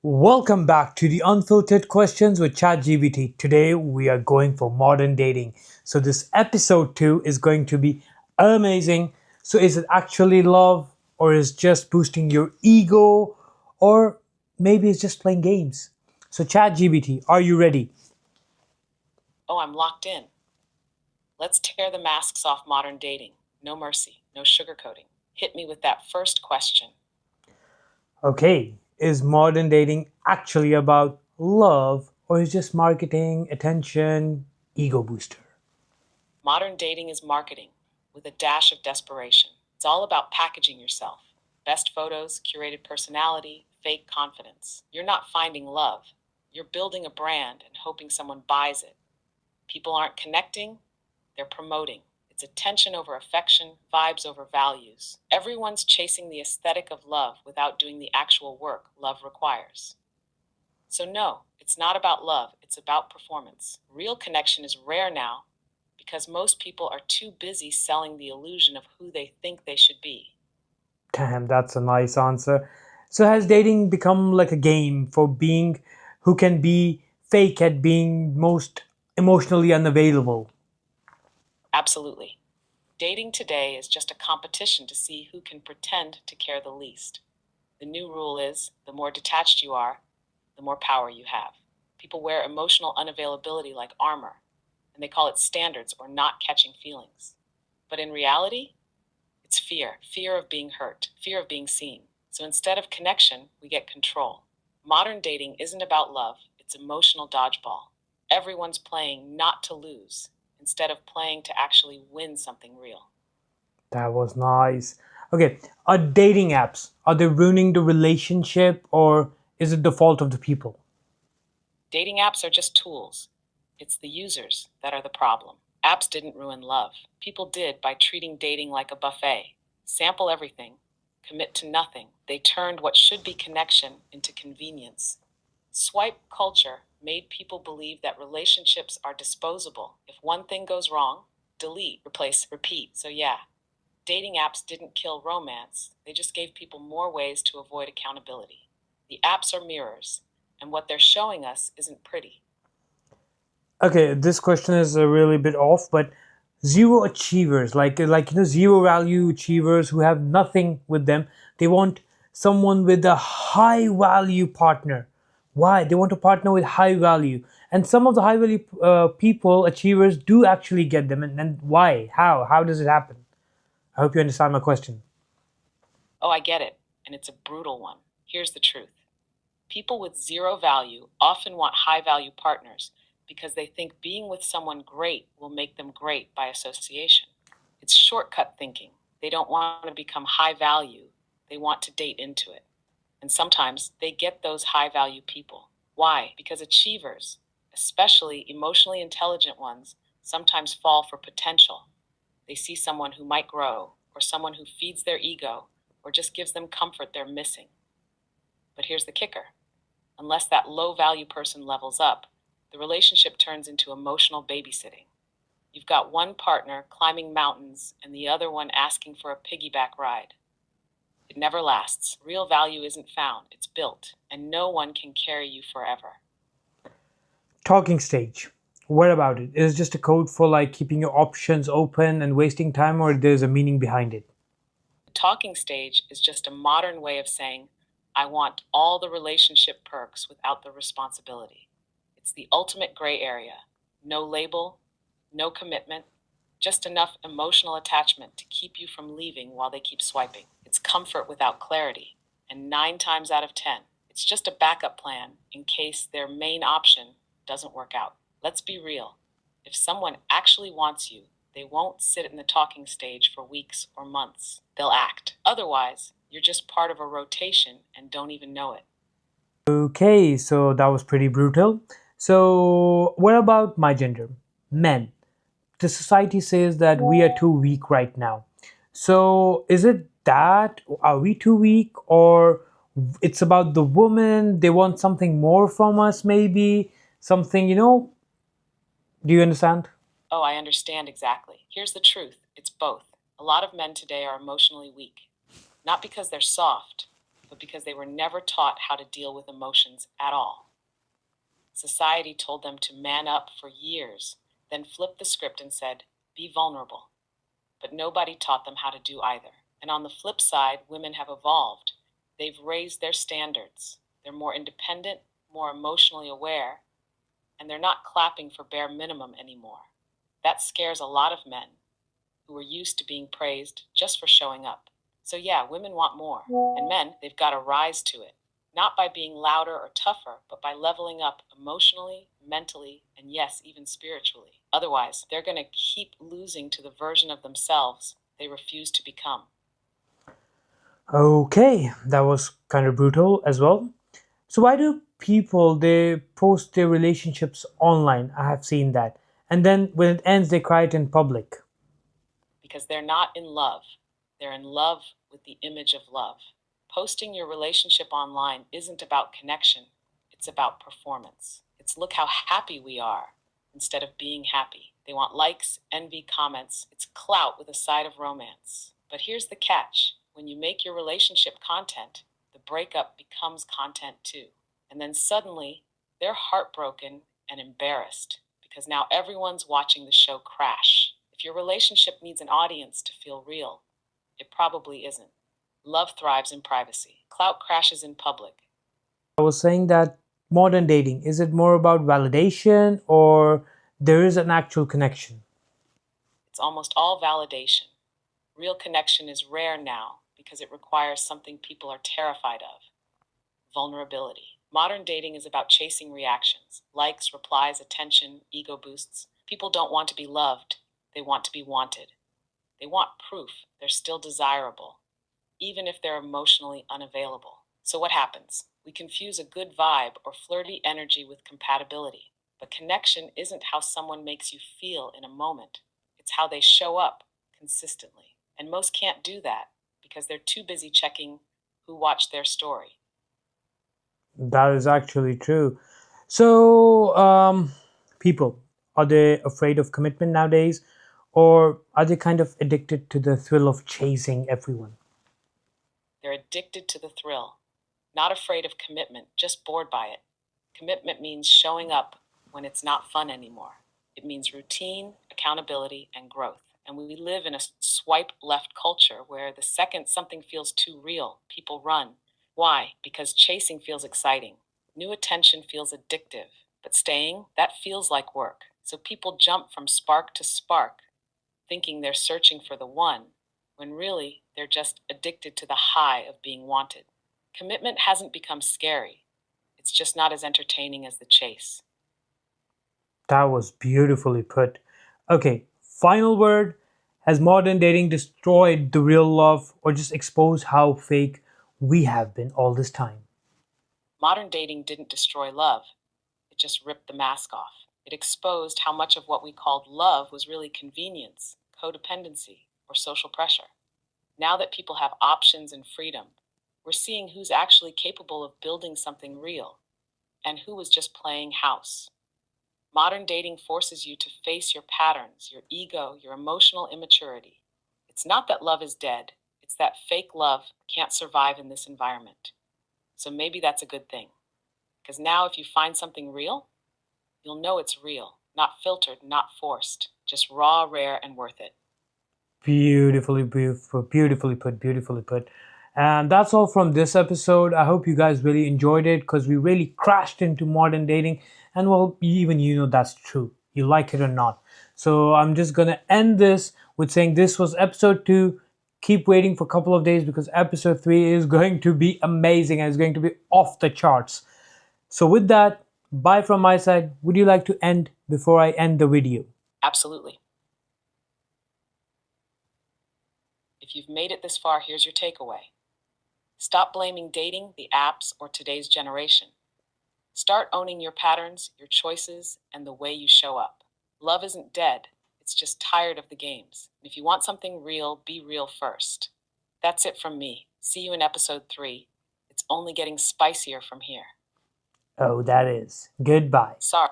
Welcome back to the Unfiltered Questions with ChatGPT. Today we are going for modern dating. So this episode 2 is going to be amazing. So is it actually love or is just boosting your ego or maybe it's just playing games? So ChatGPT, are you ready? Oh, I'm locked in. Let's tear the masks off modern dating. No mercy, no sugarcoating. Hit me with that first question. Okay, is modern dating actually about love or is just marketing, attention, ego booster? Modern dating is marketing with a dash of desperation. It's all about packaging yourself. Best photos, curated personality, fake confidence. You're not finding love. You're building a brand and hoping someone buys it. People aren't connecting, they're promoting. It's attention over affection, vibes over values. Everyone's chasing the aesthetic of love without doing the actual work love requires. So, no, it's not about love, it's about performance. Real connection is rare now because most people are too busy selling the illusion of who they think they should be. Damn, that's a nice answer. So has dating become like a game for being who can be fake at being most emotionally unavailable? Absolutely. Dating today is just a competition to see who can pretend to care the least. The new rule is the more detached you are, the more power you have. People wear emotional unavailability like armor, and they call it standards or not catching feelings. But in reality, it's fear of being hurt, fear of being seen. So instead of connection, we get control. Modern dating isn't about love, it's emotional dodgeball. Everyone's playing not to lose instead of playing to actually win something real. That was nice. Okay, are dating apps, are they ruining the relationship or is it the fault of the people? Dating apps are just tools. It's the users that are the problem. Apps didn't ruin love. People did by treating dating like a buffet. Sample everything, commit to nothing. They turned what should be connection into convenience. Swipe culture made people believe that relationships are disposable. If one thing goes wrong, delete, replace, repeat. So, yeah, dating apps didn't kill romance, they just gave people more ways to avoid accountability. The apps are mirrors, and what they're showing us isn't pretty. Okay, this question is a really bit off, but zero achievers, zero value achievers who have nothing with them, they want someone with a high value partner. Why? They want a partner with high value, and some of the high value people, achievers, do actually get them. And why? How does it happen? I hope you understand my question. Oh, I get it, and it's a brutal one. Here's the truth. People with zero value often want high value partners because they think being with someone great will make them great by association. It's shortcut thinking. They don't want to become high value, they want to date into it. And sometimes they get those high value people. Why? Because achievers, especially emotionally intelligent ones, sometimes fall for potential. They see someone who might grow, or someone who feeds their ego, or just gives them comfort they're missing. But here's the kicker: unless that low value person levels up, the relationship turns into emotional babysitting. You've got one partner climbing mountains and the other one asking for a piggyback ride. It never lasts. Real value isn't found, it's built, and no one can carry you forever. Talking stage. What about it? Is it just a code for like keeping your options open and wasting time, or there's a meaning behind it? The talking stage is just a modern way of saying, I want all the relationship perks without the responsibility. It's the ultimate gray area. No label, no commitment, just enough emotional attachment to keep you from leaving while they keep swiping. It's comfort without clarity. And 9 times out of 10, it's just a backup plan in case their main option doesn't work out. Let's be real. If someone actually wants you, they won't sit in the talking stage for weeks or months. They'll act. Otherwise, you're just part of a rotation and don't even know it. Okay, so that was pretty brutal. So, what about my gender? Men. The society says that we are too weak right now. So, is it that? Are we too weak? Or it's about the woman? They want something more from us, maybe? Something, do you understand? Oh, I understand exactly. Here's the truth: it's both. A lot of men today are emotionally weak, not because they're soft, but because they were never taught how to deal with emotions at all. Society told them to man up for years, then flipped the script and said, be vulnerable. But nobody taught them how to do either. And on the flip side, women have evolved. They've raised their standards. They're more independent, more emotionally aware, and they're not clapping for bare minimum anymore. That scares a lot of men who are used to being praised just for showing up. So yeah, women want more. And men, they've got to rise to it. Not by being louder or tougher, but by leveling up emotionally, mentally, and yes, even spiritually. Otherwise, they're going to keep losing to the version of themselves they refuse to become. Okay, that was kind of brutal as well. So why do people they post their relationships online? I have seen that. And then when it ends they cry it in public. Because they're not in love. They're in love with the image of love. Posting your relationship online isn't about connection, it's about performance. It's look how happy we are instead of being happy. They want likes, envy, comments. It's clout with a side of romance. But here's the catch when you make your relationship content, the breakup becomes content too. And then suddenly, they're heartbroken and embarrassed because now everyone's watching the show crash. If your relationship needs an audience to feel real, it probably isn't. Love thrives in privacy. Clout crashes in public. I was saying that modern dating, is it more about validation or there is an actual connection? It's almost all validation. Real connection is rare now because it requires something people are terrified of: vulnerability. Modern dating is about chasing reactions, likes, replies, attention, ego boosts. People don't want to be loved, they want to be wanted. They want proof they're still desirable, even if they're emotionally unavailable. So what happens? We confuse a good vibe or flirty energy with compatibility. But connection isn't how someone makes you feel in a moment. It's how they show up consistently. And most can't do that because they're too busy checking who watched their story. That is actually true. So, people, are they afraid of commitment nowadays? Or are they kind of addicted to the thrill of chasing everyone? They're addicted to the thrill, not afraid of commitment, just bored by it. Commitment means showing up when it's not fun anymore. It means routine, accountability, and growth. And we live in a swipe left culture where the second something feels too real, people run. Why? Because chasing feels exciting. New attention feels addictive. But staying, that feels like work. So people jump from spark to spark, thinking they're searching for the one, when really they're just addicted to the high of being wanted. Commitment hasn't become scary, it's just not as entertaining as the chase. That was beautifully put. Okay, final word. Has modern dating destroyed the real love or just exposed how fake we have been all this time? Modern dating didn't destroy love, it just ripped the mask off. It exposed how much of what we called love was really convenience, codependency, or social pressure. Now that people have options and freedom, we're seeing who's actually capable of building something real and who was just playing house. Modern dating forces you to face your patterns, your ego, your emotional immaturity. It's not that love is dead, it's that fake love can't survive in this environment. So maybe that's a good thing. Because now, if you find something real, you'll know it's real, not filtered, not forced, just raw, rare, and worth it. Beautifully, beautiful, beautifully put, beautifully put. And that's all from this episode. I hope you guys really enjoyed it because we really crashed into modern dating. And well, even you know that's true. You like it or not. So I'm just gonna end this with saying this was episode 2. Keep waiting for a couple of days because episode 3 is going to be amazing and it's going to be off the charts. So with that, bye from my side. Would you like to end before I end the video? Absolutely. If you've made it this far, here's your takeaway. Stop blaming dating, the apps, or today's generation. Start owning your patterns, your choices, and the way you show up. Love isn't dead, it's just tired of the games. And if you want something real, be real first. That's it from me. See you in episode 3. It's only getting spicier from here. Oh, that is. Goodbye. Sorry.